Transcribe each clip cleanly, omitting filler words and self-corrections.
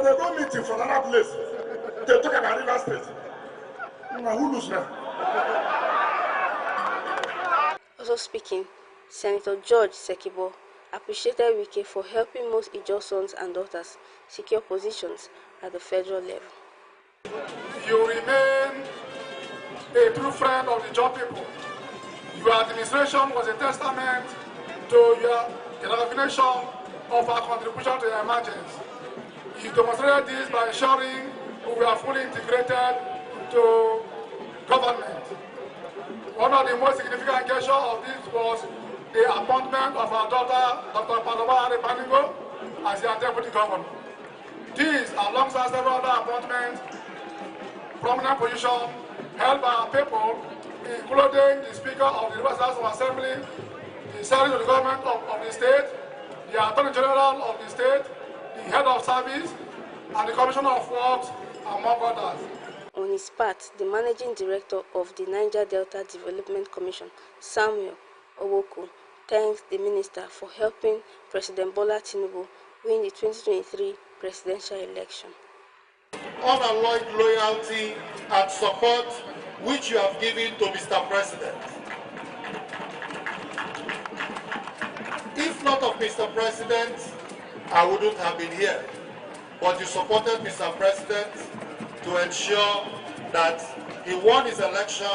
they go meeting for another place. They talk about River State. Now who lose now? Also speaking, Senator George Sekibo appreciated Wike for helping most Ijaw sons and daughters secure positions at the federal level. You remain a true friend of the Ijaw people. Your administration was a testament to the recognition of our contribution to the emergence. You demonstrated this by ensuring we are fully integrated to government. One of the most significant gestures of this was the appointment of our daughter, Dr. Palowa Adepaningo, as their deputy governor. These, alongside several other appointments, prominent positions held by our people, including the Speaker of the Universal House of Assembly, the Secretary of the Government of the State, the Attorney General of the State, the Head of Service, and the Commissioner of Works, among others. On his part, the Managing Director of the Niger Delta Development Commission, Samuel Owoku, thanks the minister for helping President Bola Tinubu win the 2023 presidential election. Unalloyed loyalty and support which you have given to Mr. President. If not of Mr. President, I wouldn't have been here. But you supported Mr. President to ensure that he won his election,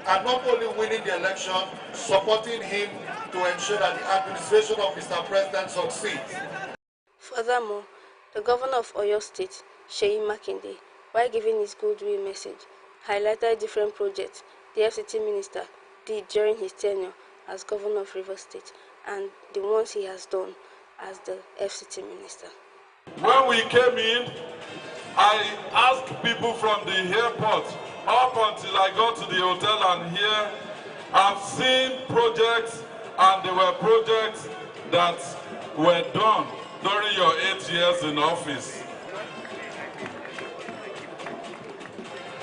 and not only winning the election, supporting him to ensure that the administration of Mr. President succeeds. Furthermore, the governor of Oyo State, Seyi Makinde, while giving his goodwill message, highlighted different projects the FCT minister did during his tenure as governor of Rivers State and the ones he has done as the FCT minister. When we came in, I asked people from the airport up until I got to the hotel and here, I've seen projects, and there were projects that were done during your 8 years in office.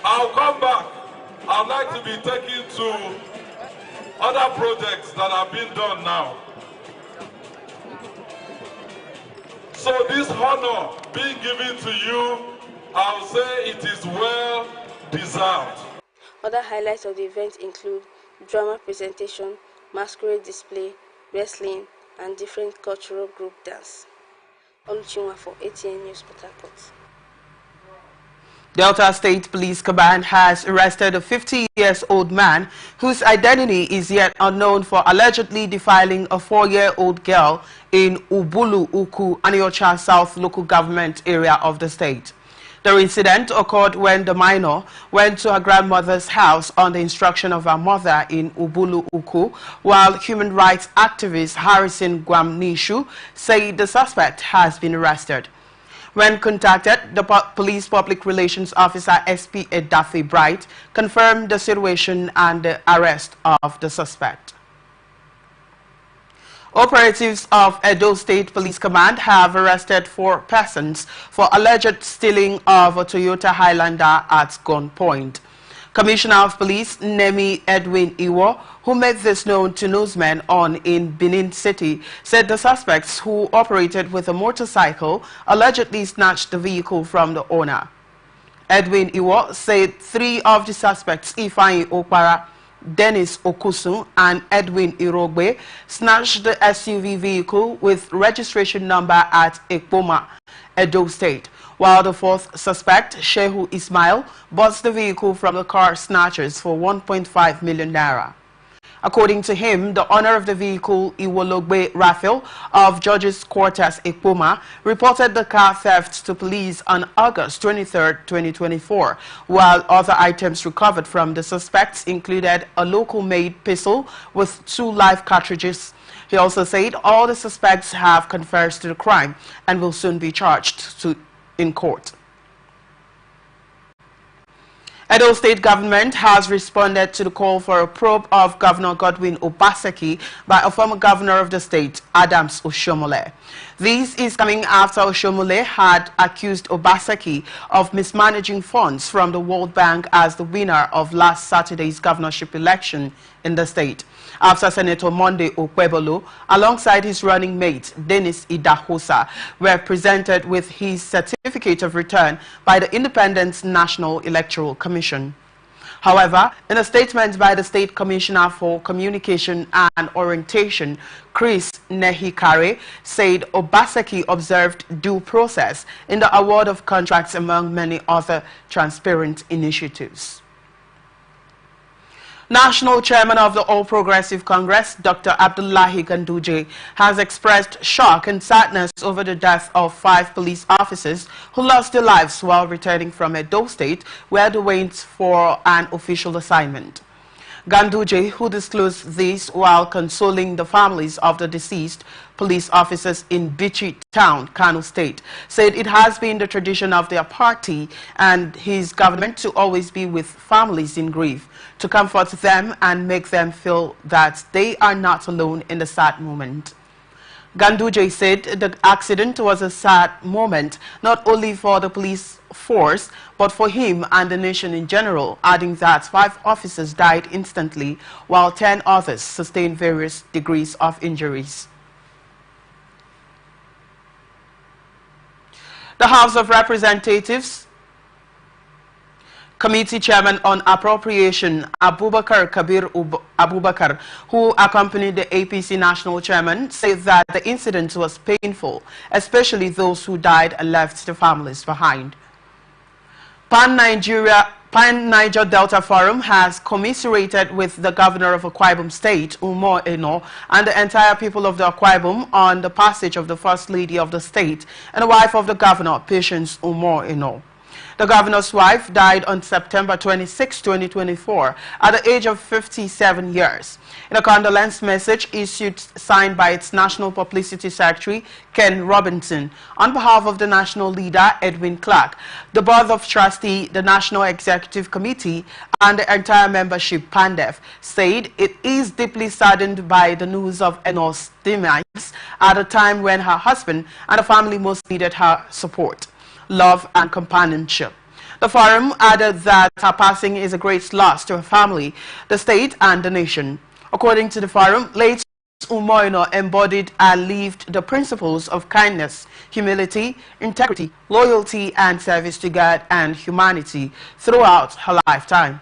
I'll come back. I'd like to be taken to other projects that have been done now. So this honor being given to you, I'll say it is well deserved. Other highlights of the event include drama presentation, masquerade display, wrestling, and different cultural group dance. Oluchinwa for ATN News, Port Harcourt. Delta State Police Command has arrested a 50-year-old man whose identity is yet unknown for allegedly defiling a 4-year-old girl in Ubulu Uku, Aniocha South local government area of the state. The incident occurred when the minor went to her grandmother's house on the instruction of her mother in Ubulu Uku, while human rights activist Harrison Gwamnishu said the suspect has been arrested. When contacted, the police public relations officer SP Edafe Bright confirmed the situation and the arrest of the suspect. Operatives of Edo State Police Command have arrested 4 persons for alleged stealing of a Toyota Highlander at gunpoint. Commissioner of Police Nemi Edwin Iwo, who made this known to newsmen in Benin City, said the suspects who operated with a motorcycle allegedly snatched the vehicle from the owner. Edwin Iwo said 3 of the suspects, Ifeanyi Okpara, Dennis Okusun, and Edwin Irogbe, snatched the SUV vehicle with registration number at Ekpoma, Edo State, while the 4th suspect, Shehu Ismail, bought the vehicle from the car snatchers for 1.5 million naira. According to him, the owner of the vehicle, Iwologbe Raphael of Judge's Quarters, Ekpoma, reported the car theft to police on August 23, 2024, while other items recovered from the suspects included a local-made pistol with 2 live cartridges. He also said all the suspects have confessed to the crime and will soon be charged in court. Edo State government has responded to the call for a probe of Governor Godwin Obaseki by a former governor of the state, Adams Oshomole. This is coming after Oshomole had accused Obaseki of mismanaging funds from the World Bank as the winner of last Saturday's governorship election in the state. After Senator Monday Okwebolo, alongside his running mate Dennis Idahosa, were presented with his certificate of return by the Independent National Electoral Commission. However, in a statement by the State Commissioner for Communication and Orientation, Chris Nehikare, said Obaseki observed due process in the award of contracts among many other transparent initiatives. National Chairman of the All Progressive Congress, Dr. Abdullahi Ganduje, has expressed shock and sadness over the death of 5 police officers who lost their lives while returning from Edo State, where they went for an official assignment. Ganduje, who disclosed this while consoling the families of the deceased police officers in Bichi Town, Kano State, said it has been the tradition of their party and his government to always be with families in grief, to comfort them and make them feel that they are not alone in the sad moment. Ganduje said the accident was a sad moment not only for the police force but for him and the nation in general, adding that 5 officers died instantly while 10 others sustained various degrees of injuries. The House of Representatives Committee Chairman on Appropriation Abubakar Kabir Abubakar, who accompanied the APC National Chairman, said that the incident was painful, especially those who died and left their families behind. Pan-Niger Delta Forum has commiserated with the governor of Akwa Ibom State, Umar Eno, and the entire people of the Akwa Ibom on the passage of the First Lady of the state and the wife of the governor, Patience Umar Eno. The governor's wife died on September 26, 2024, at the age of 57 years. In a condolence message issued signed by its National Publicity Secretary, Ken Robinson, on behalf of the national leader, Edwin Clark, the Board of Trustees, the National Executive Committee, and the entire membership, PANDEF, said it is deeply saddened by the news of Eno's demise at a time when her husband and the family most needed her support, love and companionship. The forum added that her passing is a great loss to her family, the state and the nation. According to the forum, late Umoino embodied and lived the principles of kindness, humility, integrity, loyalty and service to God and humanity throughout her lifetime.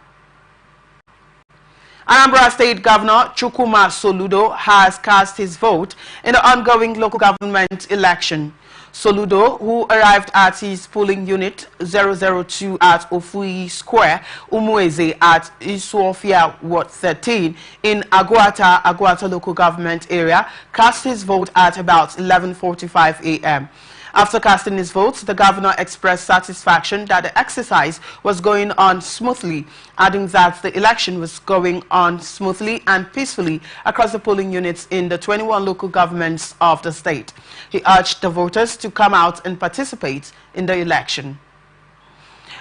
Anambra State Governor Chukwuma Soludo has cast his vote in the ongoing local government election. Soludo, who arrived at his polling unit 002 at Ofui Square, Umueze at Isuofia Ward 13 in Agwata local government area, cast his vote at about 11:45 a.m. After casting his vote, the governor expressed satisfaction that the exercise was going on smoothly, adding that the election was going on smoothly and peacefully across the polling units in the 21 local governments of the state. He urged the voters to come out and participate in the election.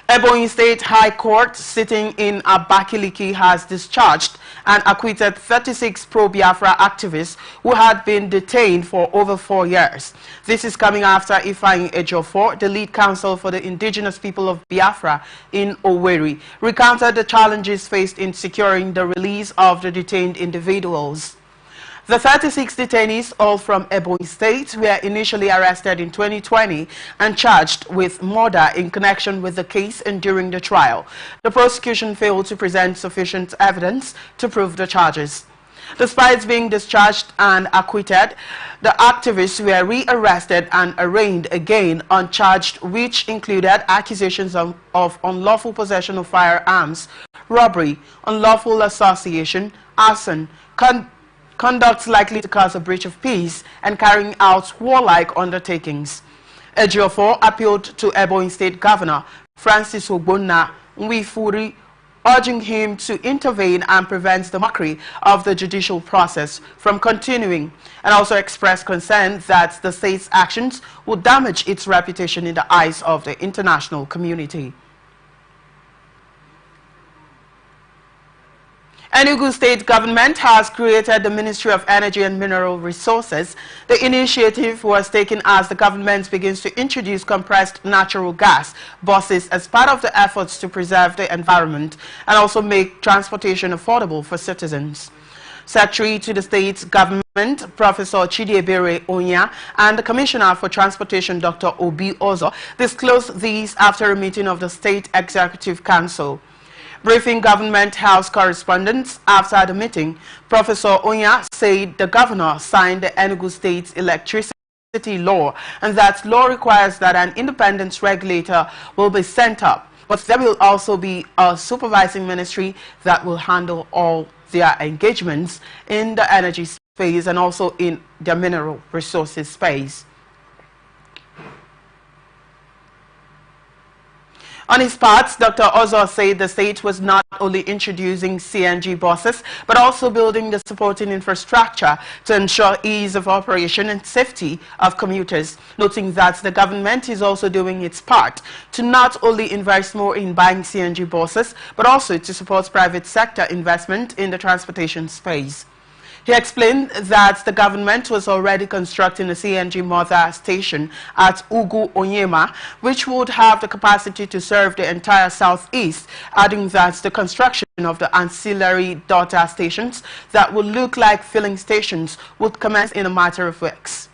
Ebonyi State High Court, sitting in Abakaliki, has discharged and acquitted 36 pro-Biafra activists who had been detained for over 4 years. This is coming after Ifeanyi Ejiofor, the lead counsel for the indigenous people of Biafra in Owerri, recounted the challenges faced in securing the release of the detained individuals. The 36 detainees, all from Ebonyi State, were initially arrested in 2020 and charged with murder in connection with the case and during the trial. The prosecution failed to present sufficient evidence to prove the charges. Despite being discharged and acquitted, the activists were rearrested and arraigned again on charges which included accusations of unlawful possession of firearms, robbery, unlawful association, arson, conduct likely to cause a breach of peace, and carrying out warlike undertakings. Ejiofor appealed to Ebonyi State Governor Francis Ogbonna Nwifuri, urging him to intervene and prevent the mockery of the judicial process from continuing, and also expressed concern that the state's actions would damage its reputation in the eyes of the international community. Enugu State government has created the Ministry of Energy and Mineral Resources. The initiative was taken as the government begins to introduce compressed natural gas buses as part of the efforts to preserve the environment and also make transportation affordable for citizens. Secretary to the state government, Professor Chidiebere Onya, and the Commissioner for Transportation, Dr. Obi Ozo, disclosed these after a meeting of the State Executive Council. Briefing government house correspondents after the meeting, Professor Onya said the governor signed the Enugu State electricity law and that law requires that an independent regulator will be sent up, but there will also be a supervising ministry that will handle all their engagements in the energy space and also in the mineral resources space. On his part, Dr. Ozo said the state was not only introducing CNG buses, but also building the supporting infrastructure to ensure ease of operation and safety of commuters, noting that the government is also doing its part to not only invest more in buying CNG buses, but also to support private sector investment in the transportation space. He explained that the government was already constructing a CNG mother station at Ugu Onyema, which would have the capacity to serve the entire southeast, adding that the construction of the ancillary daughter stations that would look like filling stations would commence in a matter of weeks.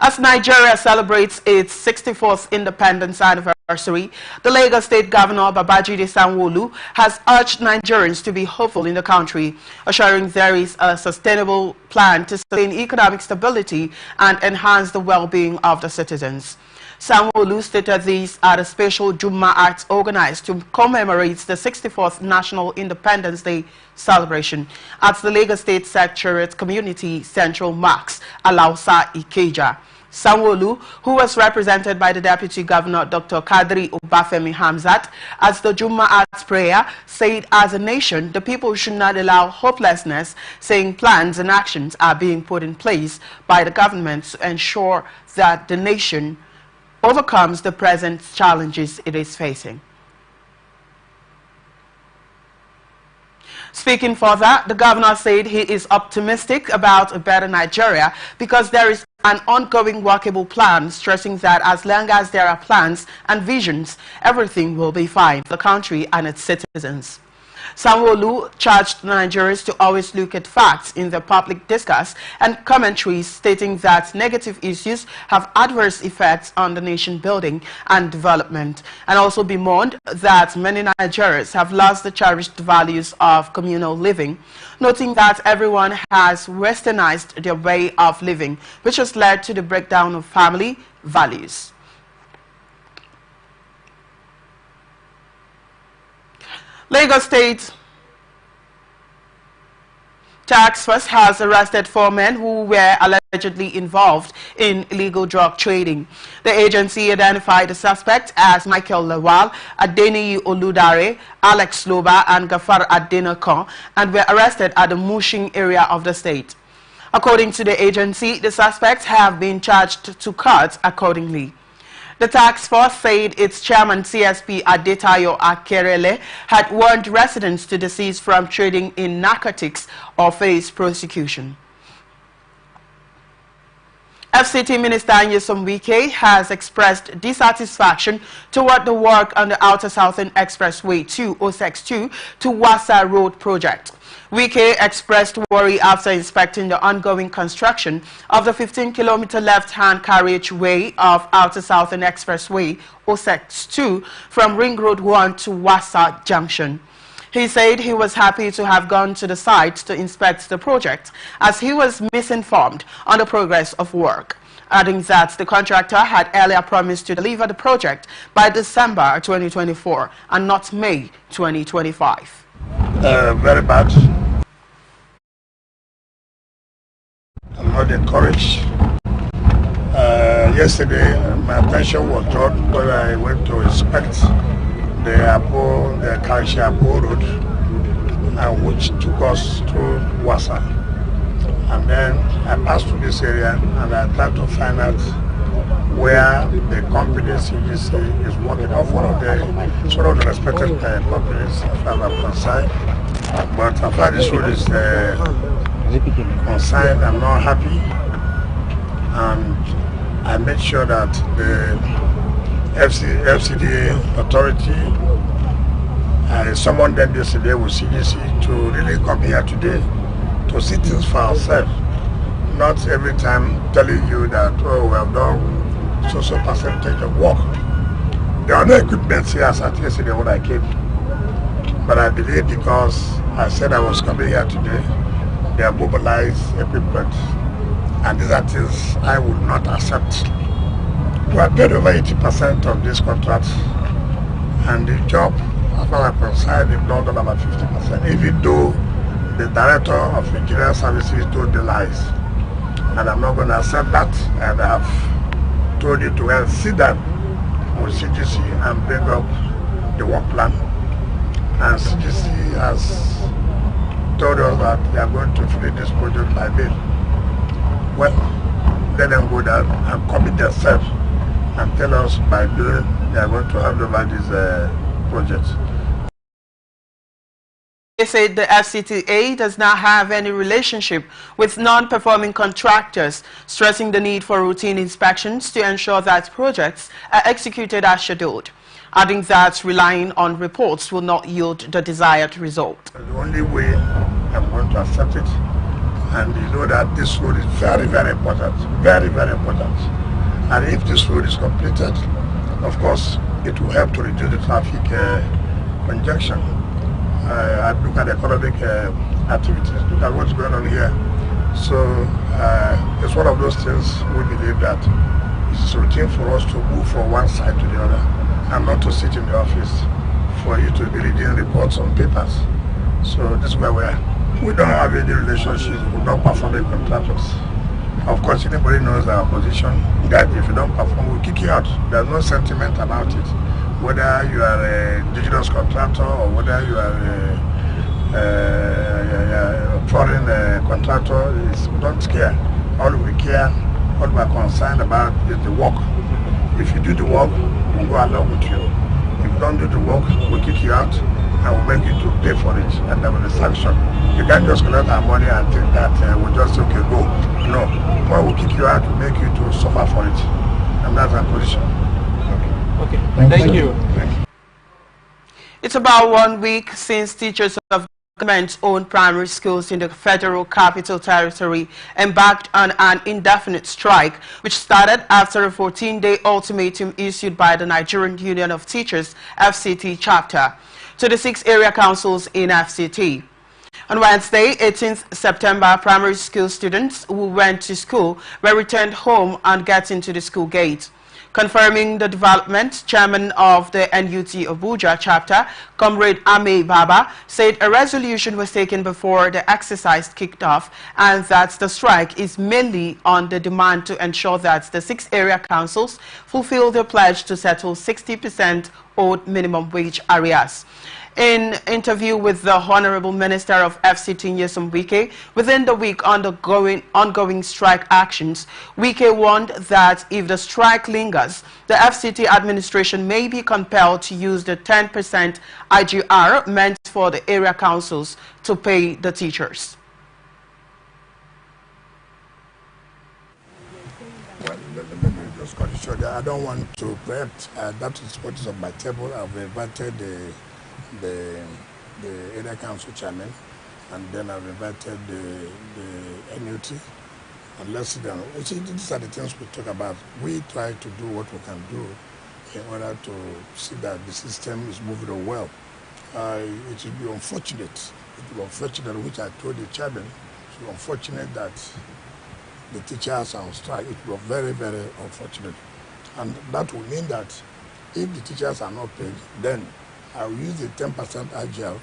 As Nigeria celebrates its 64th independence anniversary, the Lagos State Governor Babajide Sanwo-Olu has urged Nigerians to be hopeful in the country, assuring there is a sustainable plan to sustain economic stability and enhance the well-being of the citizens. Sanwo-Olu stated this at a special Jum'at organized to commemorate the 64th National Independence Day celebration at the Lagos State Secretariat Community Central Mosque, Alausa, Ikeja. Sanwo-Olu, who was represented by the Deputy Governor Dr. Kadri Obafemi Hamzat at the Jum'at prayer, said as a nation, the people should not allow hopelessness, saying plans and actions are being put in place by the government to ensure that the nation overcomes the present challenges it is facing. Speaking further, the governor said he is optimistic about a better Nigeria because there is an ongoing workable plan, stressing that as long as there are plans and visions, everything will be fine for the country and its citizens. Sanwo-Olu charged Nigerians to always look at facts in the public discourse and commentaries, stating that negative issues have adverse effects on the nation building and development, and also bemoaned that many Nigerians have lost the cherished values of communal living, noting that everyone has westernized their way of living, which has led to the breakdown of family values. Lagos State Task Force has arrested 4 men who were allegedly involved in illegal drug trading. The agency identified the suspects as Michael Lawal, Adeniyi Oludare, Alex Loba, and Gafar Adenakon, and were arrested at the Mushin area of the state. According to the agency, the suspects have been charged to court accordingly. The task force said its chairman, CSP Adetayo Akerele, had warned residents to desist from trading in narcotics or face prosecution. FCT Minister Nyesom Wike has expressed dissatisfaction toward the work on the Outer Southern Expressway 2, OSEX 2, to Wassa Road project. Wike expressed worry after inspecting the ongoing construction of the 15-kilometer left-hand carriageway of Outer Southern Expressway, OSEX 2, from Ring Road 1 to Wassa Junction. He said he was happy to have gone to the site to inspect the project, as he was misinformed on the progress of work, adding that the contractor had earlier promised to deliver the project by December 2024 and not May 2025. Very bad. I'm not encouraged. Yesterday, my attention was drawn when I went to inspect the Kanshi-Apo road, which took us through Wassa. And then I passed through this area and I tried to find out where the company CGC is working off one of the sort of the respected companies as far as I'm concerned. But as far as this road is concerned, I'm not happy, and I made sure that the FCDA authority summoned them yesterday with CGC to really come here today to see things for ourselves. Not every time telling you that, oh, we have done so percentage of work. There are no equipment here as at yesterday when I came. But I believe because I said I was coming here today, they have mobilized equipment. And these are things I would not accept. We have paid over 80% of this contract. And the job, as far as I'm concerned, they've not done about 50%, even though the director of engineering services told the lies. And I'm not going to accept that, and I have told you to go and sit down with CGC and bring up the work plan. And CGC has told us that they are going to finish this project by May. Well, let them go down and commit themselves and tell us by May they are going to hand over this project. They said the FCTA does not have any relationship with non-performing contractors, stressing the need for routine inspections to ensure that projects are executed as scheduled, adding that relying on reports will not yield the desired result. The only way I'm going to accept it, and you know that this road is very, very important, very, very important. And if this road is completed, of course, it will help to reduce the traffic congestion. I look at economic activities, look at what's going on here. So it's one of those things we believe that it's routine for us to move from one side to the other and not to sit in the office for you to be reading reports on papers. So this is where we don't have any relationship with non-performing contractors. Of course, anybody knows our position that if you don't perform, we'll kick you out. There's no sentiment about it. Whether you are a indigenous contractor or whether you are a foreign contractor, we don't care. All we care, all we are concerned about is the work. If you do the work, we'll go along with you. If you don't do the work, we'll kick you out and we'll make you to pay for it, and there will be sanction. You can't just collect our money and think that we'll just say, okay, go. No. When we kick you out, we'll make you to suffer for it. And that's our position. Okay. Thank you. It's about 1 week since teachers of government-owned primary schools in the Federal Capital Territory embarked on an indefinite strike, which started after a 14-day ultimatum issued by the Nigerian Union of Teachers, FCT chapter, to the 6 area councils in FCT. On Wednesday, 18th September, primary school students who went to school were returned home and get into the school gate. Confirming the development, Chairman of the NUT Abuja chapter, Comrade Ame Baba, said a resolution was taken before the exercise kicked off and that the strike is mainly on the demand to ensure that the 6 area councils fulfill their pledge to settle 60% owed minimum wage arrears. In interview with the Honorable Minister of FCT, Nyesom Wike, within the week ongoing strike actions, Wike warned that if the strike lingers, the FCT administration may be compelled to use the 10% IGR meant for the area councils to pay the teachers. Well, let me just cut it short. I don't want to preempt. That is what is on my table. I've invited the area council chairman, and then I've invited the NUT, and let's sit down. You see, these are the things we talk about. We try to do what we can do in order to see that the system is moving well. It will be unfortunate. It will be unfortunate, which I told the chairman. It will be unfortunate that the teachers are on strike. It will be very, very unfortunate, and that will mean that if the teachers are not paid, then I will use the 10% IGL,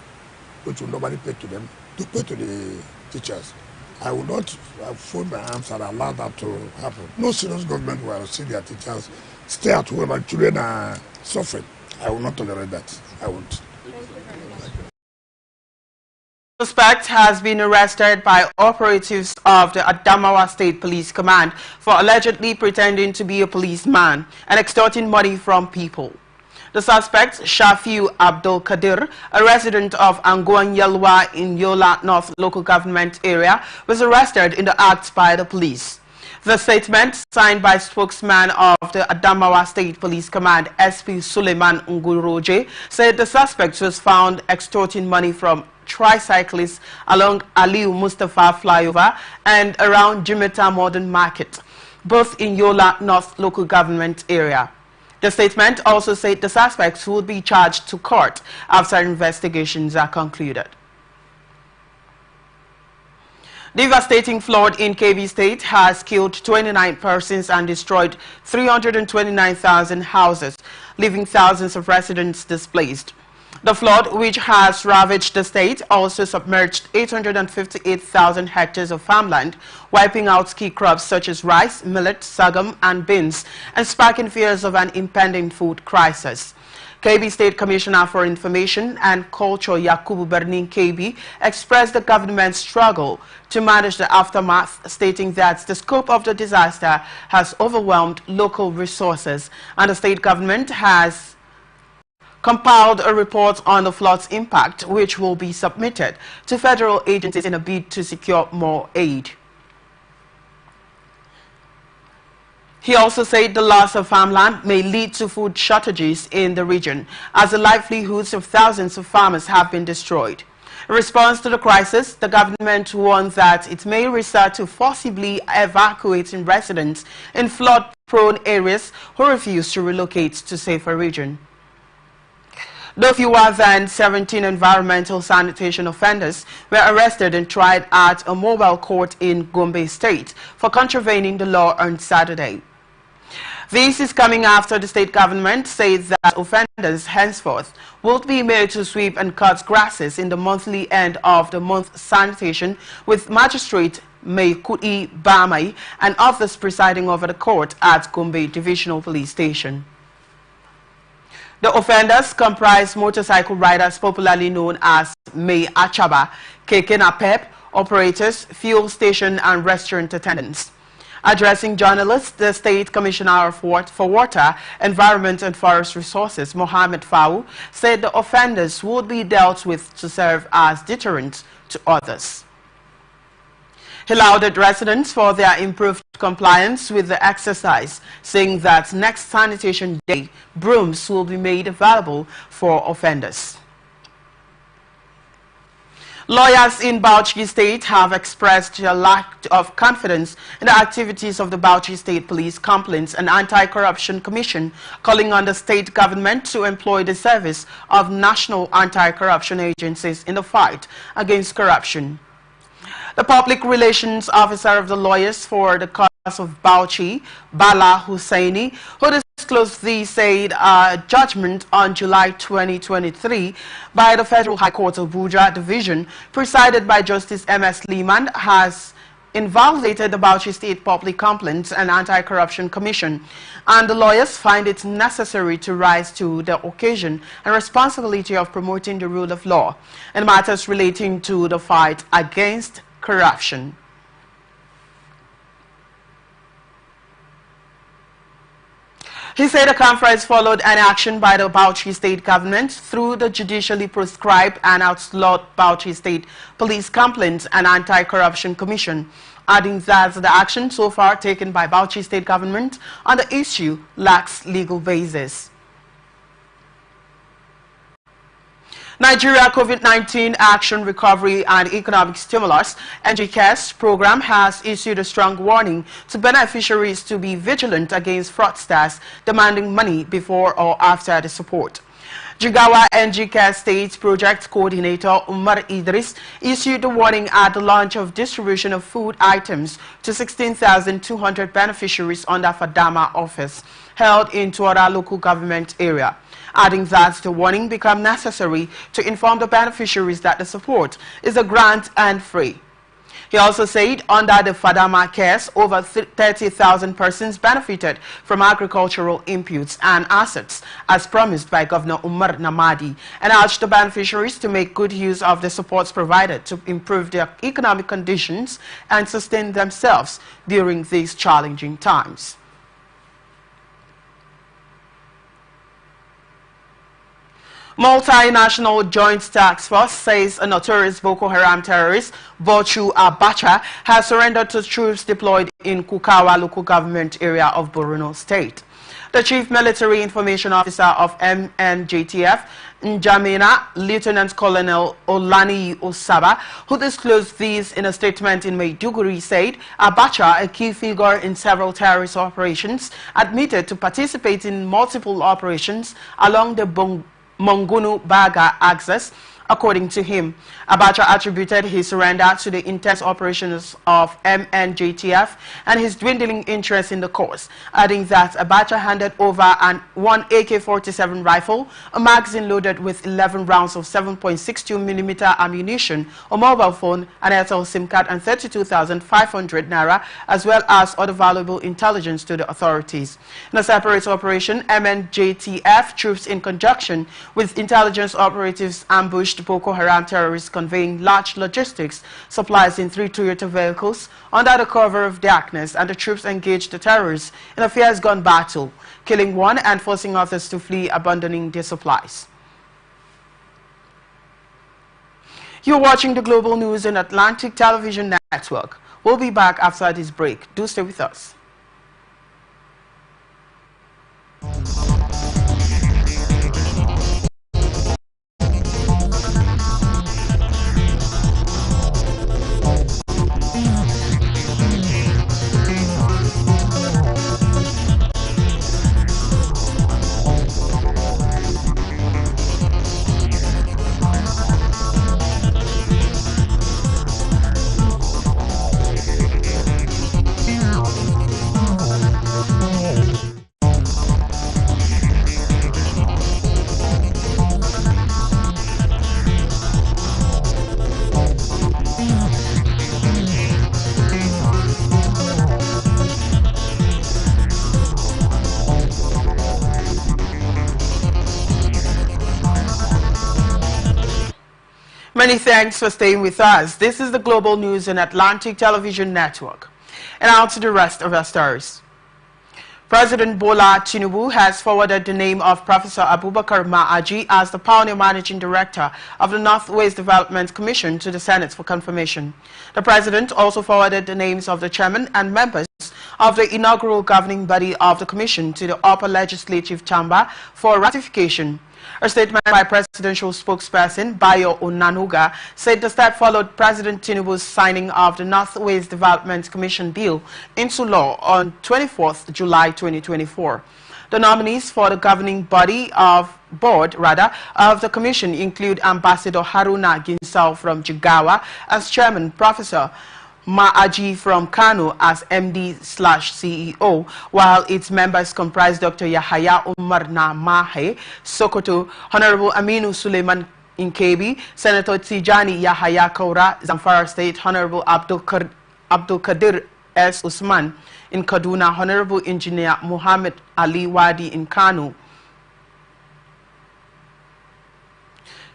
which will nobody pay to them, to pay to the teachers. I will not fold my arms and allow that to happen. No serious government will see their teachers stay at home and children are suffering. I will not tolerate that. I won't. Suspect has been arrested by operatives of the Adamawa State Police Command for allegedly pretending to be a policeman and extorting money from people. The suspect, Shafiu Abdul Kadir, a resident of Anguan Yalwa in Yola North local government area, was arrested in the act by the police. The statement, signed by spokesman of the Adamawa State Police Command, SP Suleiman Nguroje, said the suspect was found extorting money from tricyclists along Aliu Mustafa flyover and around Jimeta Modern Market, both in Yola North local government area. The statement also said the suspects will be charged to court after investigations are concluded. Devastating flood in Kebbi State has killed 29 persons and destroyed 329,000 houses, leaving thousands of residents displaced. The flood, which has ravaged the state, also submerged 858,000 hectares of farmland, wiping out key crops such as rice, millet, sorghum, and beans, and sparking fears of an impending food crisis. Kebbi State Commissioner for Information and Culture Yakubu Bernin Kebbi expressed the government's struggle to manage the aftermath, stating that the scope of the disaster has overwhelmed local resources, and the state government has compiled a report on the flood's impact, which will be submitted to federal agencies in a bid to secure more aid. He also said the loss of farmland may lead to food shortages in the region, as the livelihoods of thousands of farmers have been destroyed. In response to the crisis, the government warned that it may resort to forcibly evacuating residents in flood-prone areas who refuse to relocate to safer regions. No fewer than 17 environmental sanitation offenders were arrested and tried at a mobile court in Gombe State for contravening the law on Saturday. This is coming after the state government says that offenders henceforth will be made to sweep and cut grasses in the monthly end of the month sanitation, with Magistrate Meikui Bamai and others presiding over the court at Gombe Divisional Police Station. The offenders comprise motorcycle riders popularly known as May Achaba, Keke Napep, operators, fuel station and restaurant attendants. Addressing journalists, the State Commissioner for Water, Environment and Forest Resources, Mohammed Fau, said the offenders would be dealt with to serve as deterrent to others. He lauded residents for their improved compliance with the exercise, saying that next sanitation day, brooms will be made available for offenders. Lawyers in Bauchi State have expressed a lack of confidence in the activities of the Bauchi State Police Complaints and Anti-Corruption Commission, calling on the state government to employ the service of national anti-corruption agencies in the fight against corruption. The public relations officer of the lawyers for the cause of Bauchi, Bala Hussaini, who disclosed the said judgment on July 2023 by the Federal High Court of Abuja Division, presided by Justice M.S. Lehman, has invalidated the Bauchi State Public Complaints and Anti-Corruption Commission, and the lawyers find it necessary to rise to the occasion and responsibility of promoting the rule of law in matters relating to the fight against corruption. He said the conference followed an action by the Bauchi State government through the judicially proscribed and outlawed Bauchi State Police Complaints and Anti-Corruption Commission, adding that the action so far taken by Bauchi State government on the issue lacks legal basis. Nigeria COVID-19 Action Recovery and Economic Stimulus (NGCAS) program has issued a strong warning to beneficiaries to be vigilant against fraudsters demanding money before or after the support. Jigawa NGCAS State Project Coordinator Umar Idris issued the warning at the launch of distribution of food items to 16,200 beneficiaries under Fadama office held in Tuara local government area, adding that the warning become necessary to inform the beneficiaries that the support is a grant and free. He also said under the Fadama case, over 30,000 persons benefited from agricultural inputs and assets, as promised by Governor Umar Namadi, and urged the beneficiaries to make good use of the supports provided to improve their economic conditions and sustain themselves during these challenging times. Multinational Joint Task Force says a notorious Boko Haram terrorist, Bochu Abacha, has surrendered to troops deployed in Kukawa local government area of Borno State. The Chief Military Information Officer of MNJTF, N'Djamena, Lieutenant Colonel Olani Osaba, who disclosed these in a statement in Maiduguri, said Abacha, a key figure in several terrorist operations, admitted to participate in multiple operations along the Mongunu Baga axis. According to him, Abacha attributed his surrender to the intense operations of MNJTF and his dwindling interest in the cause, adding that Abacha handed over one AK-47 rifle, a magazine loaded with 11 rounds of 7.62mm ammunition, a mobile phone, an Airtel SIM card, and 32,500 naira, as well as other valuable intelligence to the authorities. In a separate operation, MNJTF troops in conjunction with intelligence operatives ambushed Boko Haram terrorists conveying large logistics supplies in 3 Toyota vehicles under the cover of darkness, and the troops engaged the terrorists in a fierce gun battle, killing one and forcing others to flee, abandoning their supplies. You're watching the Global News on Atlantic Television Network. We'll be back after this break. Do stay with us. Many thanks for staying with us. This is the Global News on Atlantic Television Network. And now to the rest of our stories. President Bola Tinubu has forwarded the name of Professor Abubakar Ma'aji as the pioneer managing director of the Northwest Development Commission to the Senate for confirmation. The president also forwarded the names of the chairman and members of the inaugural governing body of the commission to the upper legislative chamber for ratification. A statement by presidential spokesperson Bayo Onanuga said the step followed President Tinubu's signing of the Northwest Development Commission bill into law on 24th July 2024. The nominees for the governing board of the commission include Ambassador Haruna Ginsau from Jigawa as chairman, Professor Ma'aji from Kano as MD/CEO, while its members comprise Dr. Yahaya Umar Namahe, Sokoto, Honorable Aminu Suleiman Inkebi, Senator Tijani Yahaya Kaura, Zamfara State, Honorable Abdul Kadir S. Usman in Kaduna, Honorable Engineer Muhammad Ali Wadi in Kano,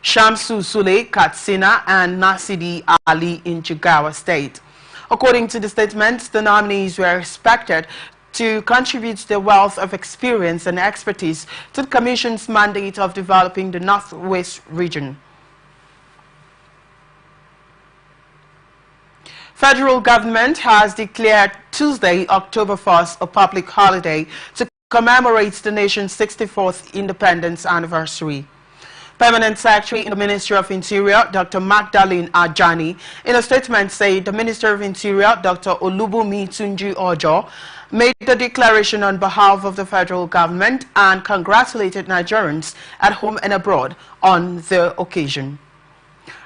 Shamsu Sule Katsina, and Nasidi Ali in Jigawa State. According to the statement, the nominees were expected to contribute their wealth of experience and expertise to the Commission's mandate of developing the Northwest region. Federal government has declared Tuesday, October 1st, a public holiday to commemorate the nation's 64th independence anniversary. Permanent Secretary in the Ministry of Interior, Dr. Magdalene Ajani, in a statement said the Minister of Interior, Dr. Olubunmi Tunji Ojo, made the declaration on behalf of the federal government and congratulated Nigerians at home and abroad on the occasion.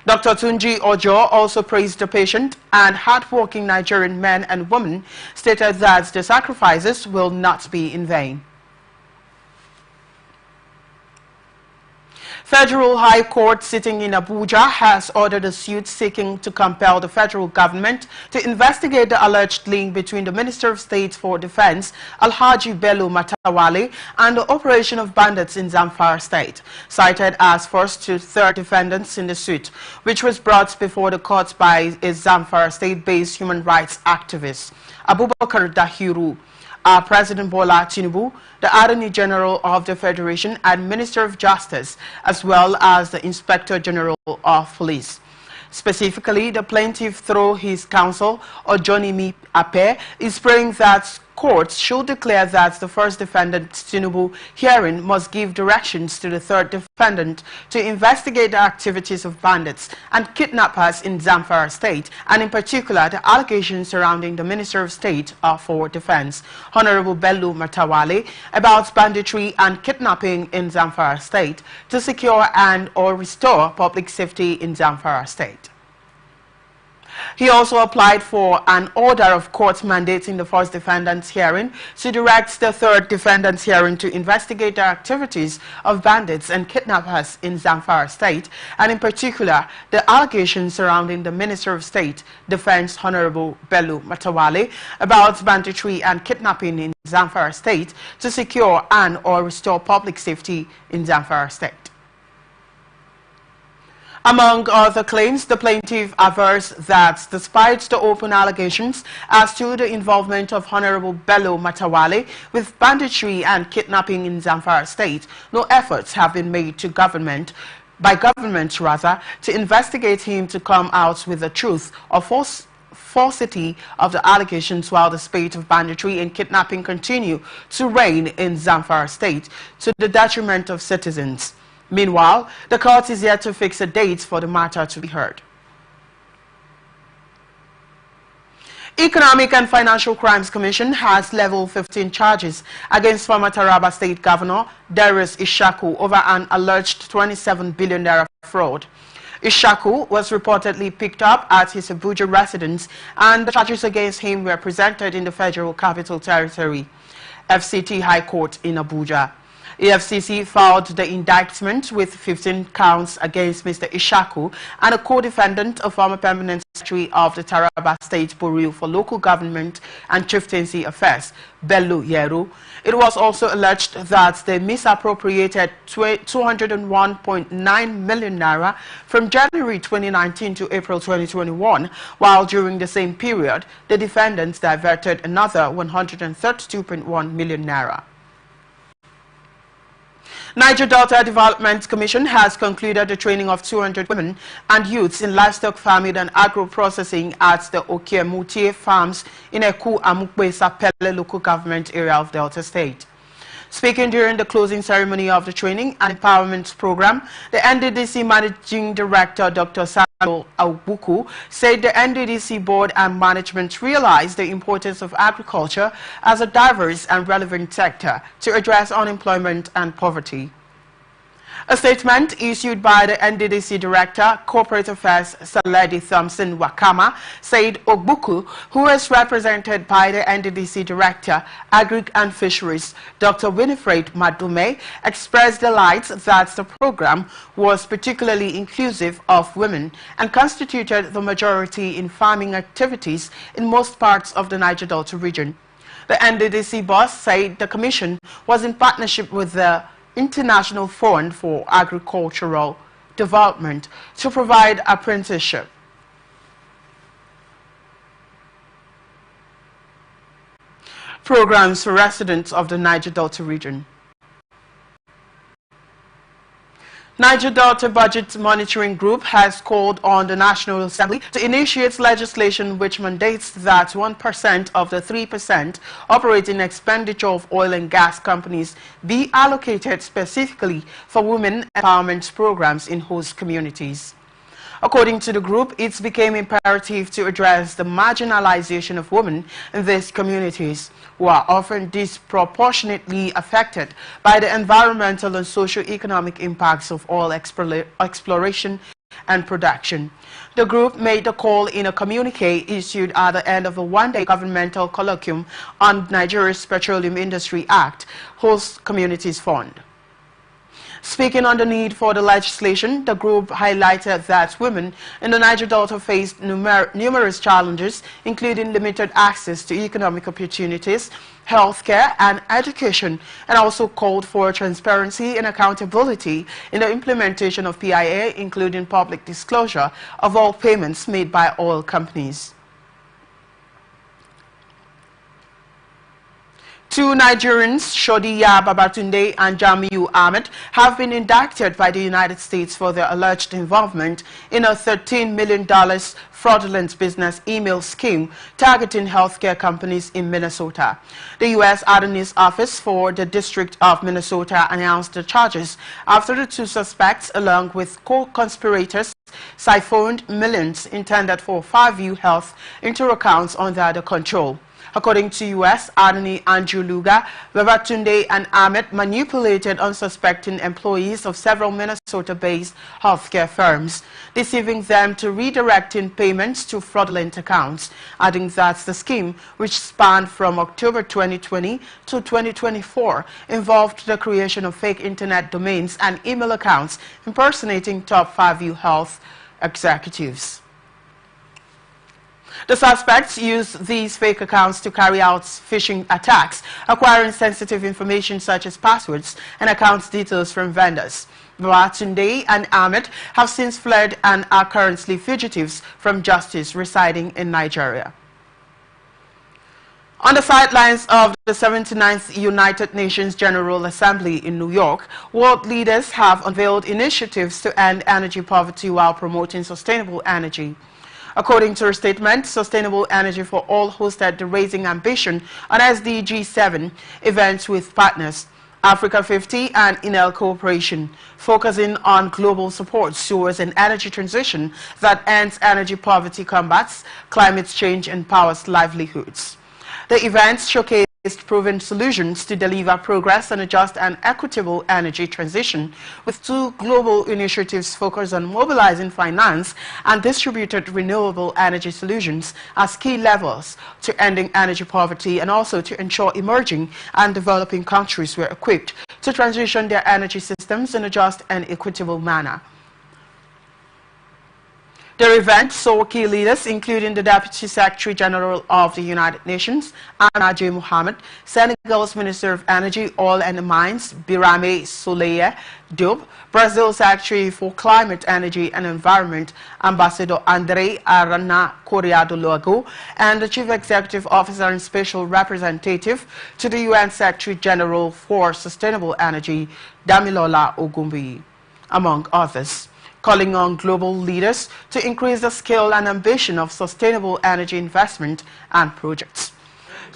Dr. Tunji Ojo also praised the patient and hardworking Nigerian men and women, stated that the sacrifices will not be in vain. Federal High Court sitting in Abuja has ordered a suit seeking to compel the federal government to investigate the alleged link between the Minister of State for Defense, Alhaji Bello Matawale, and the operation of bandits in Zamfara State, cited as first to third defendants in the suit, which was brought before the court by a Zamfara State-based human rights activist, Abubakar Dahiru. President Bola Tinubu, the Attorney General of the Federation and Minister of Justice, as well as the Inspector General of Police. Specifically, the plaintiff, through his counsel, Ojonimi Ape, is praying that courts should declare that the first defendant, Tinubu, hearing must give directions to the third defendant to investigate the activities of bandits and kidnappers in Zamfara State, and in particular the allegations surrounding the Minister of State for Defense, Honorable Bello Matawale, about banditry and kidnapping in Zamfara State to secure and or restore public safety in Zamfara State. He also applied for an order of court mandating the first defendant's hearing to direct the third defendant's hearing to investigate the activities of bandits and kidnappers in Zamfara State, and in particular the allegations surrounding the Minister of State Defense, Honorable Bello Matawale, about banditry and kidnapping in Zamfara State to secure and or restore public safety in Zamfara State. Among other claims, the plaintiff avers that despite the open allegations as to the involvement of Honorable Bello Matawale with banditry and kidnapping in Zamfara State, no efforts have been made to government to investigate him to come out with the truth or falsity of the allegations, while the spate of banditry and kidnapping continue to reign in Zamfara State to the detriment of citizens. Meanwhile, the court is yet to fix a date for the matter to be heard. Economic and Financial Crimes Commission has leveled 15 charges against former Taraba State Governor Darius Ishaku over an alleged 27 billion naira fraud. Ishaku was reportedly picked up at his Abuja residence, and the charges against him were presented in the Federal Capital Territory, FCT High Court in Abuja. EFCC filed the indictment with 15 counts against Mr. Ishaku and a co-defendant, a former permanent secretary of the Taraba State Bureau for Local Government and Chieftaincy Affairs, Bello Yeru. It was also alleged that they misappropriated 201.9 million naira from January 2019 to April 2021, while during the same period, the defendants diverted another 132.1 million naira. Niger Delta Development Commission has concluded the training of 200 women and youths in livestock farming and agro-processing at the Okiemutie farms in Eku Amukbe Sapele local government area of Delta State. Speaking during the closing ceremony of the training and empowerment program, the NDDC Managing Director, Dr. Samuel Awuku, said the NDDC board and management realized the importance of agriculture as a diverse and relevant sector to address unemployment and poverty. A statement issued by the NDDC Director, Corporate Affairs, Saledi Thompson Wakama, said Ogbuku, who is represented by the NDDC Director, Agri and Fisheries, Dr. Winifred Madume, expressed delight that the program was particularly inclusive of women and constituted the majority in farming activities in most parts of the Niger Delta region. The NDDC boss said the commission was in partnership with the International Fund for Agricultural Development to provide apprenticeship. Programs for residents of the Niger Delta region. Niger Delta Budget Monitoring Group has called on the National Assembly to initiate legislation which mandates that 1% of the 3% operating expenditure of oil and gas companies be allocated specifically for women empowerment programs in host communities. According to the group, it became imperative to address the marginalization of women in these communities, who are often disproportionately affected by the environmental and socio-economic impacts of oil exploration and production. The group made the call in a communique issued at the end of a one-day governmental colloquium on Nigeria's Petroleum Industry Act, Host Communities Fund. Speaking on the need for the legislation, the group highlighted that women in the Niger Delta faced numerous challenges, including limited access to economic opportunities, healthcare and education, and also called for transparency and accountability in the implementation of PIA, including public disclosure of all payments made by oil companies. Two Nigerians, Shodiya Babatunde and Jamiu Ahmed, have been indicted by the United States for their alleged involvement in a $13 million fraudulent business email scheme targeting healthcare companies in Minnesota. The U.S. Attorney's Office for the District of Minnesota announced the charges after the two suspects, along with co-conspirators, siphoned millions intended for Fairview Health into accounts under their control. According to U.S. Attorney Andrew Lugar, Babatunde and Ahmed manipulated unsuspecting employees of several Minnesota-based healthcare firms, deceiving them to redirecting payments to fraudulent accounts, adding that the scheme, which spanned from October 2020 to 2024, involved the creation of fake internet domains and email accounts impersonating top Fairview Health executives. The suspects used these fake accounts to carry out phishing attacks, acquiring sensitive information such as passwords and account details from vendors. Babatunde and Ahmed have since fled and are currently fugitives from justice residing in Nigeria. On the sidelines of the 79th United Nations General Assembly in New York, world leaders have unveiled initiatives to end energy poverty while promoting sustainable energy. According to a statement, Sustainable Energy for All hosted the Raising Ambition on SDG 7 events with partners, Africa 50 and Enel Corporation, focusing on global support towards an energy transition that ends energy poverty, combats climate change, and powers livelihoods. The events showcased proven solutions to deliver progress on a just and equitable energy transition, with two global initiatives focused on mobilizing finance and distributed renewable energy solutions as key levers to ending energy poverty, and also to ensure emerging and developing countries were equipped to transition their energy systems in a just and equitable manner. The event saw key leaders, including the Deputy Secretary General of the United Nations, Anna J. Mohammed, Senegal's Minister of Energy, Oil and Mines, Birame Souleye Diop, Brazil's Secretary for Climate, Energy and Environment, Ambassador André Arana Correa do Lago, and the Chief Executive Officer and Special Representative to the UN Secretary General for Sustainable Energy, Damilola Ogumbi, among others, calling on global leaders to increase the scale and ambition of sustainable energy investment and projects.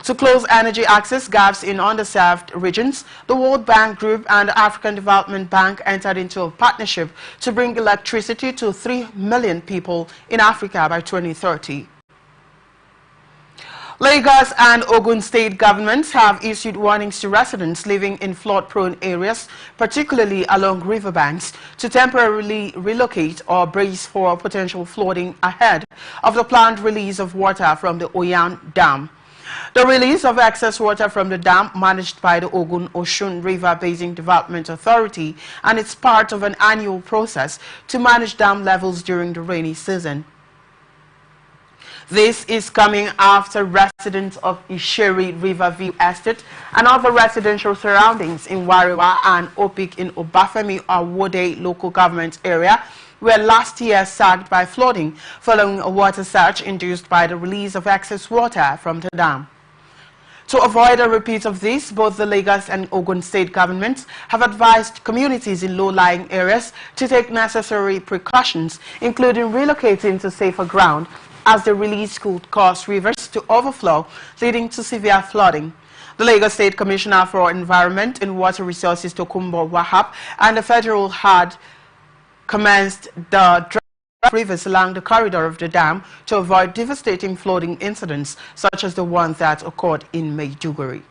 To close energy access gaps in underserved regions, the World Bank Group and the African Development Bank entered into a partnership to bring electricity to 3 million people in Africa by 2030. Lagos and Ogun state governments have issued warnings to residents living in flood-prone areas, particularly along riverbanks, to temporarily relocate or brace for potential flooding ahead of the planned release of water from the Oyan Dam. The release of excess water from the dam, managed by the Ogun-Osun River Basin Development Authority, and it's part of an annual process to manage dam levels during the rainy season. This is coming after residents of Isheri Riverview Estate and other residential surroundings in Wariwa and Opik in Obafemi Awode local government area were last year sacked by flooding following a water surge induced by the release of excess water from the dam. To avoid a repeat of this, both the Lagos and Ogun state governments have advised communities in low-lying areas to take necessary precautions, including relocating to safer ground, as the release could cause rivers to overflow, leading to severe flooding. The Lagos State Commissioner for Environment and Water Resources, Tokumbo Wahab, and the federal had commenced the dry rivers along the corridor of the dam to avoid devastating flooding incidents such as the one that occurred in Maiduguri.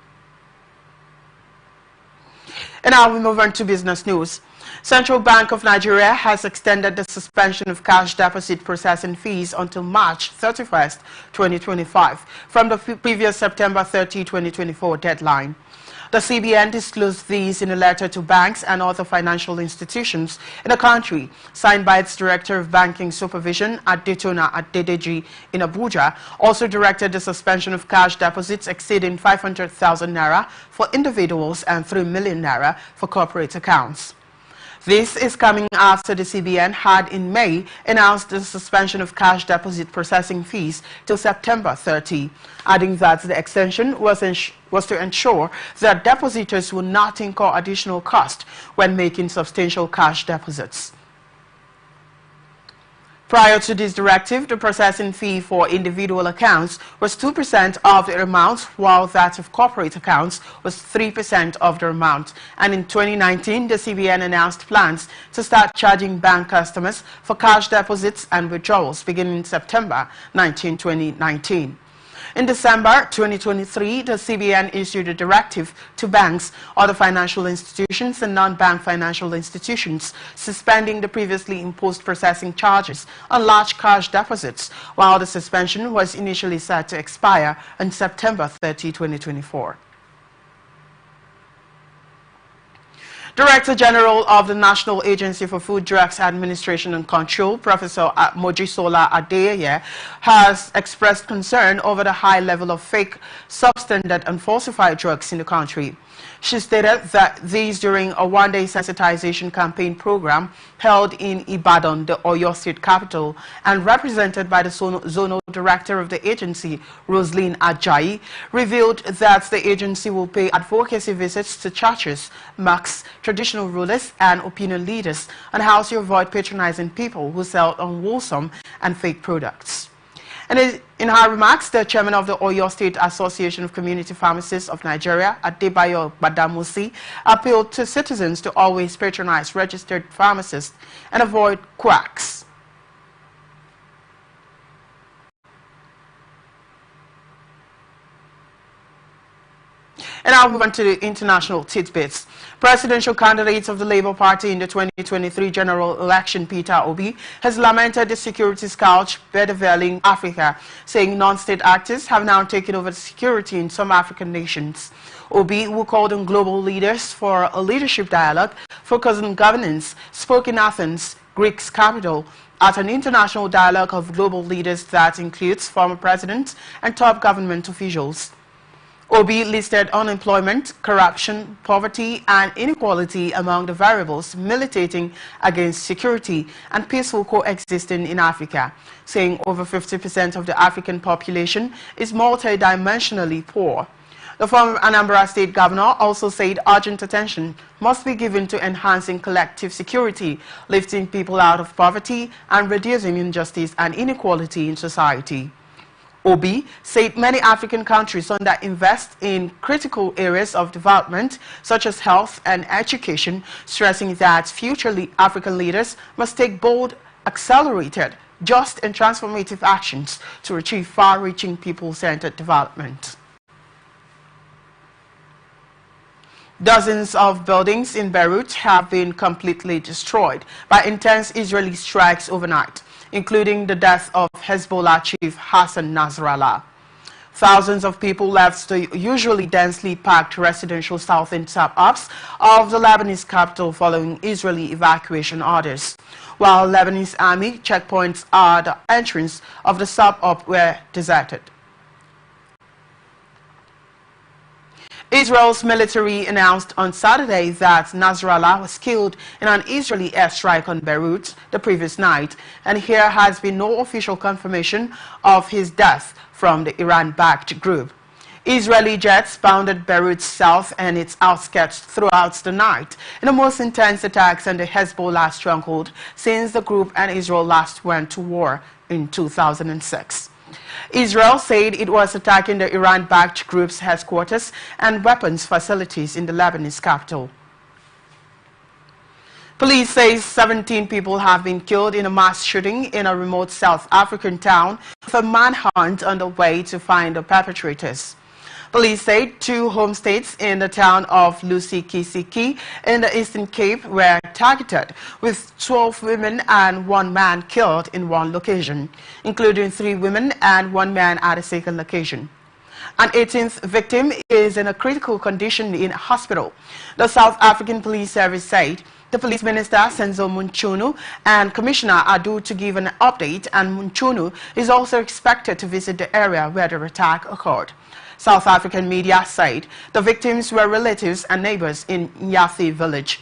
And now we move on to business news. Central Bank of Nigeria has extended the suspension of cash deposit processing fees until March 31st, 2025, from the previous September 30, 2024 deadline. The CBN disclosed these in a letter to banks and other financial institutions in the country, signed by its Director of Banking Supervision, Adetona Adedeji, in Abuja, also directed the suspension of cash deposits exceeding 500,000 naira for individuals and 3 million naira for corporate accounts. This is coming after the CBN had in May announced the suspension of cash deposit processing fees till September 30, adding that the extension was to ensure that depositors will not incur additional cost when making substantial cash deposits. Prior to this directive, the processing fee for individual accounts was 2% of the amount, while that of corporate accounts was 3% of the amount. And in 2019, the CBN announced plans to start charging bank customers for cash deposits and withdrawals beginning in September 2019. In December 2023, the CBN issued a directive to banks, other financial institutions and non-bank financial institutions, suspending the previously imposed processing charges on large cash deposits, while the suspension was initially set to expire on September 30, 2024. Director General of the National Agency for Food, Drugs Administration and Control, Professor Mojisola Adeyeye, has expressed concern over the high level of fake, substandard and falsified drugs in the country. She stated that these during a one-day sensitization campaign program held in Ibadan, the Oyo State capital, and represented by the Zonal Director of the agency, Roslyn Ajayi, revealed that the agency will pay advocacy visits to churches, mosques, traditional rulers and opinion leaders on how to avoid patronizing people who sell unwholesome and fake products. And in her remarks, the chairman of the Oyo State Association of Community Pharmacists of Nigeria, Adebayo Badamusi, appealed to citizens to always patronize registered pharmacists and avoid quacks. And I'll move on to the international tidbits. Presidential candidate of the Labour Party in the 2023 general election, Peter Obi, has lamented the security scourge bedeviling Africa, saying non-state actors have now taken over the security in some African nations. Obi, who called on global leaders for a leadership dialogue focused on governance, spoke in Athens, Greece's capital, at an international dialogue of global leaders that includes former presidents and top government officials. Obi listed unemployment, corruption, poverty and inequality among the variables militating against security and peaceful coexisting in Africa, saying over 50% of the African population is multidimensionally poor. The former Anambra State governor also said urgent attention must be given to enhancing collective security, lifting people out of poverty and reducing injustice and inequality in society. Obi said many African countries underinvest in critical areas of development such as health and education, stressing that future African leaders must take bold, accelerated, just and transformative actions to achieve far-reaching people-centered development. Dozens of buildings in Beirut have been completely destroyed by intense Israeli strikes overnight, including the death of Hezbollah chief Hassan Nasrallah. Thousands of people left the usually densely packed residential southern suburbs of the Lebanese capital following Israeli evacuation orders, while Lebanese army checkpoints at the entrance of the suburb were deserted. Israel's military announced on Saturday that Nasrallah was killed in an Israeli airstrike on Beirut the previous night, and here has been no official confirmation of his death from the Iran-backed group. Israeli jets bounded Beirut's south and its outskirts throughout the night in the most intense attacks on the Hezbollah stronghold since the group and Israel last went to war in 2006. Israel said it was attacking the Iran-backed group's headquarters and weapons facilities in the Lebanese capital. Police say 17 people have been killed in a mass shooting in a remote South African town, with a manhunt underway to find the perpetrators. Police say 2 home states in the town of Lusikisiki in the Eastern Cape were targeted, with 12 women and 1 man killed in one location, including 3 women and 1 man at a second location. An 18th victim is in a critical condition in a hospital. The South African Police Service said the Police Minister, Senzo Munchunu, and Commissioner are due to give an update, and Munchunu is also expected to visit the area where the attack occurred. South African media said the victims were relatives and neighbors in Nyathi village.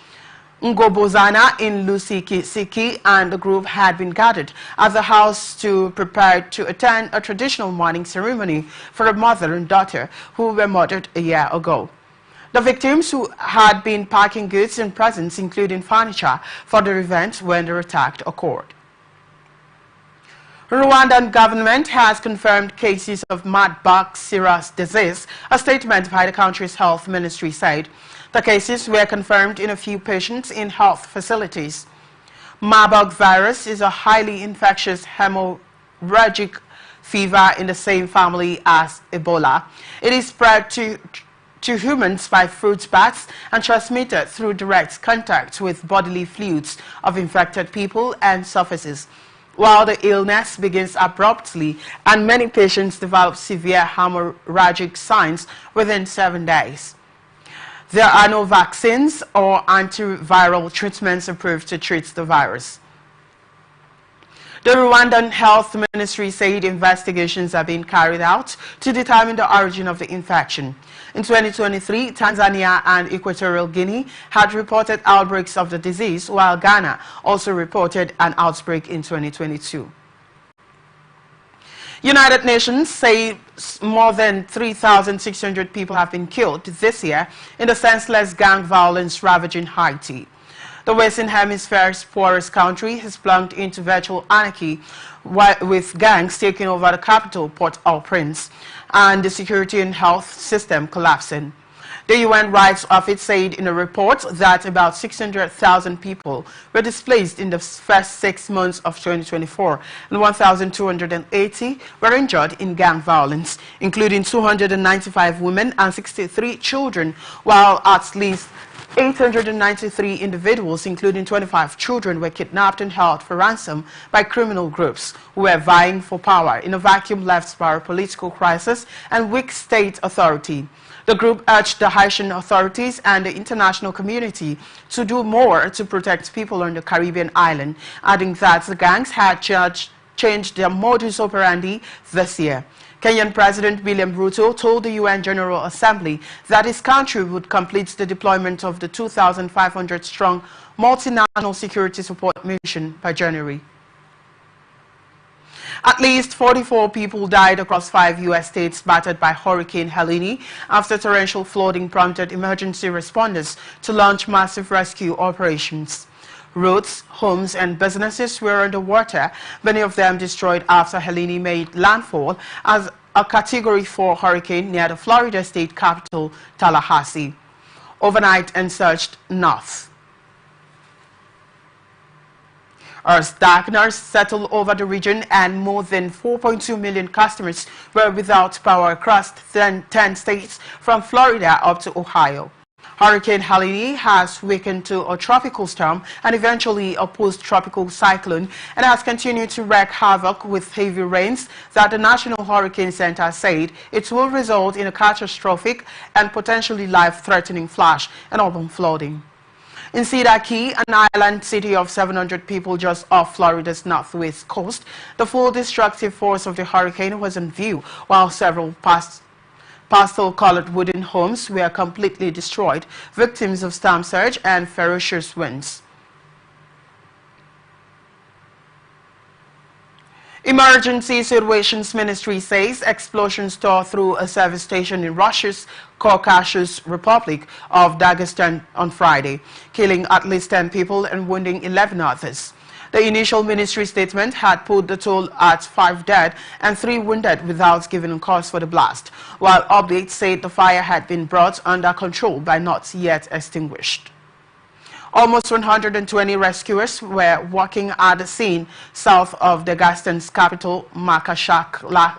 Ngobozana in Lusiki and the group had been gathered at the house to prepare to attend a traditional mourning ceremony for a mother and daughter who were murdered a year ago. The victims who had been packing goods and presents, including furniture, for the event when the attack occurred. Rwandan government has confirmed cases of Marburg serious disease. A statement by the country's health ministry said the cases were confirmed in a few patients in health facilities. Marburg virus is a highly infectious hemorrhagic fever in the same family as Ebola. It is spread to humans by fruit bats and transmitted through direct contact with bodily fluids of infected people and surfaces. While the illness begins abruptly and many patients develop severe hemorrhagic signs within 7 days. There are no vaccines or antiviral treatments approved to treat the virus. The Rwandan Health Ministry said investigations are being carried out to determine the origin of the infection. In 2023, Tanzania and Equatorial Guinea had reported outbreaks of the disease, while Ghana also reported an outbreak in 2022. United Nations say more than 3,600 people have been killed this year in the senseless gang violence ravaging Haiti. The Western Hemisphere's poorest country has plunged into virtual anarchy with gangs taking over the capital, Port-au-Prince, and the security and health system collapsing. The UN Rights Office said in a report that about 600,000 people were displaced in the first 6 months of 2024, and 1,280 were injured in gang violence, including 295 women and 63 children, while at least 893 individuals, including 25 children, were kidnapped and held for ransom by criminal groups who were vying for power in a vacuum left by a political crisis and weak state authority. The group urged the Haitian authorities and the international community to do more to protect people on the Caribbean island, adding that the gangs had changed their modus operandi this year. Kenyan President William Ruto told the UN General Assembly that his country would complete the deployment of the 2,500-strong multinational security support mission by January. At least 44 people died across 5 U.S. states battered by Hurricane Helene after torrential flooding prompted emergency responders to launch massive rescue operations. Roads, homes, and businesses were underwater, many of them destroyed after Helene made landfall as a Category 4 hurricane near the Florida state capital, Tallahassee, overnight and surged north. As darkness settled over the region and more than 4.2 million customers were without power across 10 states from Florida up to Ohio. Hurricane Helene has weakened to a tropical storm and eventually a post-tropical cyclone and has continued to wreak havoc with heavy rains that the National Hurricane Center said it will result in a catastrophic and potentially life-threatening flash and urban flooding. In Cedar Key, an island city of 700 people just off Florida's northwest coast, the full destructive force of the hurricane was in view, while several pastel-colored wooden homes were completely destroyed, victims of storm surge and ferocious winds. Emergency Situations Ministry says explosions tore through a service station in Russia's Caucasus Republic of Dagestan on Friday, killing at least 10 people and wounding 11 others. The initial ministry statement had put the toll at 5 dead and 3 wounded without giving a cause for the blast, while updates said the fire had been brought under control by not yet extinguished. Almost 120 rescuers were working at the scene south of Dagestaan's capital, Makashakla,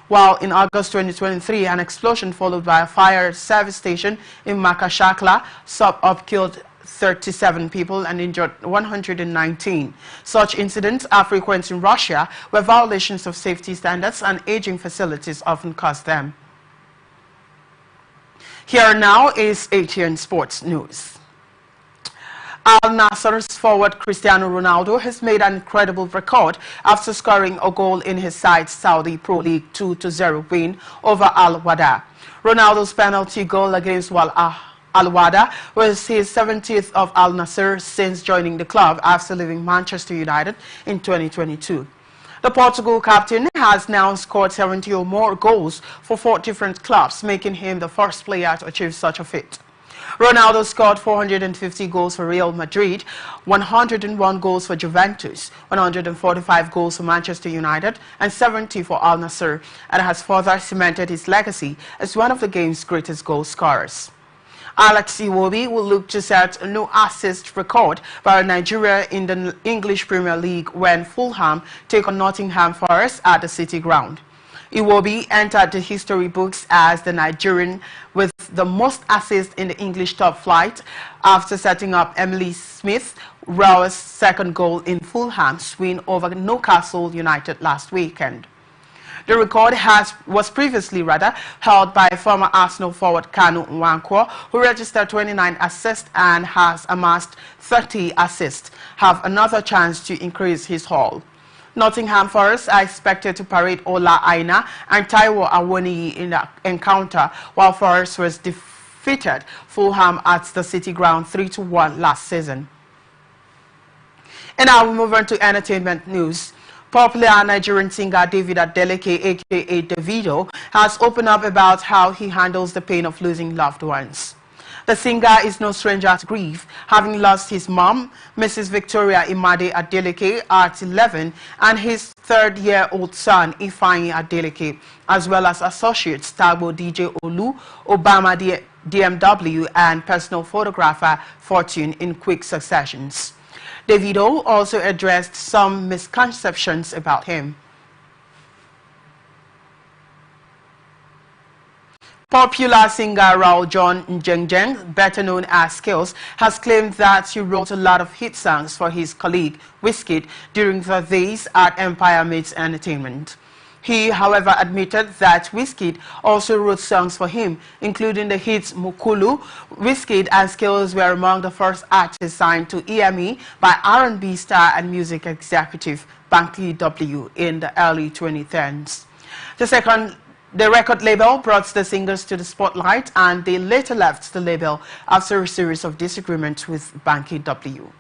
while in August 2023, an explosion followed by a fire service station in Makashakla suburb killed 37 people and injured 119. Such incidents are frequent in Russia, where violations of safety standards and aging facilities often cause them. Here now is ATN Sports News. Al Nassr's forward Cristiano Ronaldo has made an incredible record after scoring a goal in his side's Saudi Pro League 2-0 win over Al Wahda. Ronaldo's penalty goal against Al Wahda was his 70th of Al Nassr since joining the club after leaving Manchester United in 2022. The Portugal captain has now scored 70 or more goals for 4 different clubs, making him the first player to achieve such a feat. Ronaldo scored 450 goals for Real Madrid, 101 goals for Juventus, 145 goals for Manchester United, and 70 for Al Nassr, and has further cemented his legacy as one of the game's greatest goal scorers. Alex Iwobi will look to set a no assist record by Nigeria in the English Premier League when Fulham take on Nottingham Forest at the City Ground. Iwobi entered the history books as the Nigerian with the most assists in the English top flight after setting up Emily Smith-Rowe's second goal in Fulham's win over Newcastle United last weekend. The record was previously held by former Arsenal forward Kanu Nwankwo, who registered 29 assists and has amassed 30 assists, have another chance to increase his haul. Nottingham Forest are expected to parade Ola Aina and Taiwo Awoniyi in the encounter, while Forest was defeated Fulham at the City Ground 3-1 last season. And now we move on to entertainment news. Popular Nigerian singer David Adeleke, aka Davido, has opened up about how he handles the pain of losing loved ones. The singer is no stranger to grief, having lost his mom, Mrs. Victoria Imade Adeleke, at 11, and his 3-year-old son, Ifeanyi Adeleke, as well as associates Tagbo DJ Olu, Obama DMW, and personal photographer Fortune in quick successions. Davido also addressed some misconceptions about him. Popular singer Raul John Njengjeng, better known as Skills, has claimed that he wrote a lot of hit songs for his colleague Wizkid during the days at Empire Meets Entertainment. He, however, admitted that Wizkid also wrote songs for him, including the hits Mukulu. Wizkid and Skills were among the first artists signed to EME by R&B star and music executive Banky W in the early 2010s. The record label brought the singers to the spotlight, and they later left the label after a series of disagreements with Banky W.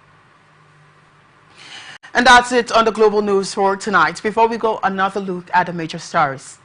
And that's it on the global news for tonight. Before we go, another look at the major stories.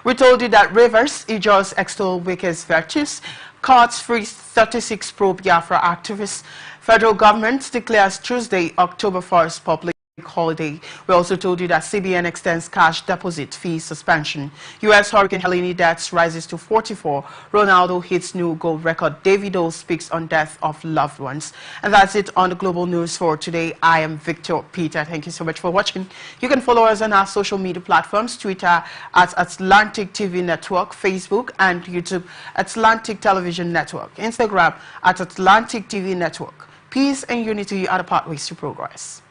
We told you that Rivers, Ijaws extol Wike's virtues, courts free 36 pro-Biafra activists. Federal government declares Tuesday, October 1st, public holiday. We also told you that CBN extends cash deposit fee suspension. U.S. Hurricane Helene deaths rises to 44. Ronaldo hits new goal record. Davido speaks on death of loved ones. And that's it on the global news for today. I am Victor Peter. Thank you so much for watching. You can follow us on our social media platforms, Twitter at Atlantic TV Network, Facebook and YouTube Atlantic Television Network, Instagram at Atlantic TV Network. Peace and unity are the pathways to progress.